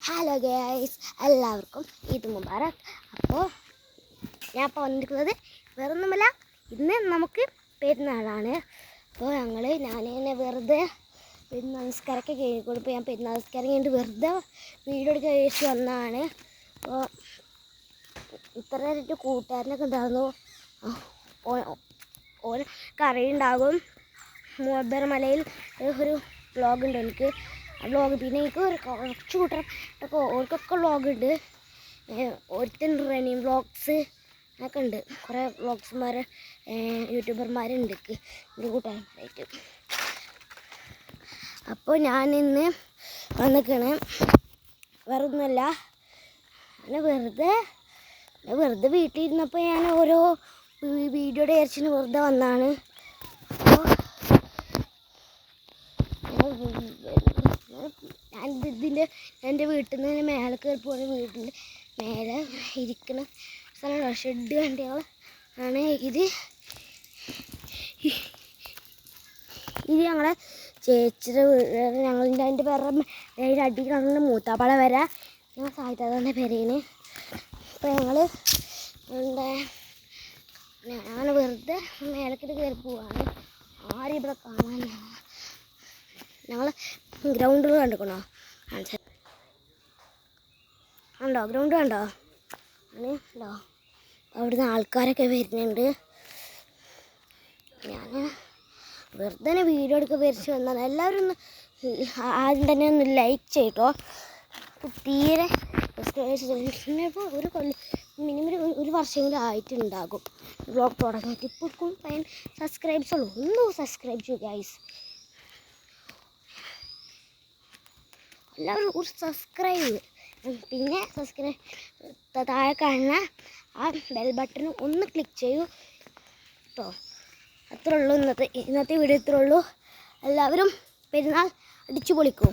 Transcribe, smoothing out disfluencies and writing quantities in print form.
Hello guys, എല്ലാവർക്കും ഈദ് മുബാറക്. അപ്പോൾ ഞാൻ ഇപ്പോൾ വന്നിരിക്കുന്നത് വേറൊന്നുമല്ല, ഇന്ന് നമുക്ക് പെരുന്നാളാണ്. അപ്പോൾ ഞാനിങ്ങനെ വെറുതെ പെരുന്നാൾ നമസ്കാരമൊക്കെ കഴിഞ്ഞിക്കോളും. ഇപ്പോൾ ഞാൻ പെരുന്നാൾ നമസ്കാരം കഴിഞ്ഞിട്ട് വെറുതെ വീഡിയോ എടുക്കാൻ കഴിച്ച് വന്നതാണ്. അപ്പോൾ ഇത്രയായിട്ട് കൂട്ടുകാരനൊക്കെ ഉണ്ടായിരുന്നു. ഓരോ കറി ഉണ്ടാകും. മൂബർ മലയിൽ ഒരു വ്ളോഗുണ്ട് എനിക്ക്. ആ വ്ളോഗ് പിന്നെ എനിക്ക് കുറച്ച് കൂട്ടരൊക്കെ ഓർക്കൊക്കെ വ്ളോഗുണ്ട്. ഒരുത്തൻ റണ്ണിങ് വ്ളോഗ്സ് ഒക്കെ ഉണ്ട്. കുറേ വ്ളോഗ്സ്മാർ യൂട്യൂബർമാരുണ്ട് എൻ്റെ കൂട്ടുകാരന്മാരായിട്ട്. അപ്പോൾ ഞാനിന്ന് വന്നിക്കണേ വേറെ ഒന്നുമല്ല, വെറുതെ വീട്ടിലിരുന്നപ്പോൾ ഞാൻ ഓരോ വീഡിയോയുടെ വിചാരിച്ചിന് വെറുതെ വന്നാണ്. എൻ്റെ വീട്ടിൽ നിന്ന് മേലെ കയറി പോകുന്ന വീട്ടിൻ്റെ മേലെ ഇരിക്കുന്ന സ്ഥലമാണ് ഷെഡ് വണ്ടികൾ ആണ്. ഇത് ഞങ്ങളെ ചേച്ചിയുടെ വീട്. ഞങ്ങളുടെ അതിൻ്റെ പേരുടെ അടിയിലാണ് മൂത്താപ്പാള വരെ ഞങ്ങൾ സാഹിത്യത്തിൻ്റെ പേരേന്. അപ്പോൾ ഞാൻ വെറുതെ മേലക്കിട്ട് കയറി പോവാണ്. ആരും ഇവിടെ കാണാനില്ല. ഞങ്ങൾ ഗ്രൗണ്ടുകൾ കണ്ടിക്കണോ? കണ്ടോ? ഗ്രൗണ്ട് കണ്ടോ? ഉണ്ടോ? അവിടുന്ന് ആൾക്കാരൊക്കെ വരുന്നുണ്ട്. ഞാൻ വെറുതെ വീഡിയോ എടുക്കാൻ വരച്ച് വന്നതാണ്. എല്ലാവരും ഒന്ന് ആദ്യം തന്നെ ഒന്ന് ലൈക്ക് ചെയ്തോ. തീരെ ഇപ്പോൾ ഒരു മിനിമം ഒരു വർഷമെങ്കിലും ആയിട്ടുണ്ടാകും വ്ളോഗ് തുടങ്ങിയിട്ട്. ഇപ്പോഴും 10 സബ്സ്ക്രൈബ്സ് ഉള്ളൂ. ഒന്ന് സബ്സ്ക്രൈബ് ചെയ്യൂ ഗൈസ്. എല്ലാവരും ഒരു സബ്സ്ക്രൈബ്, പിന്നെ താഴെ കാണുന്ന ആ ബെൽ ബട്ടൺ ഒന്ന് ക്ലിക്ക് ചെയ്യൂ കേട്ടോ. അത്രേ ഉള്ളൂ ഇന്നത്തെ വീഡിയോ. ഇത്രേ ഉള്ളൂ. എല്ലാവരും പെരുന്നാൾ അടിച്ചു പൊളിക്കും.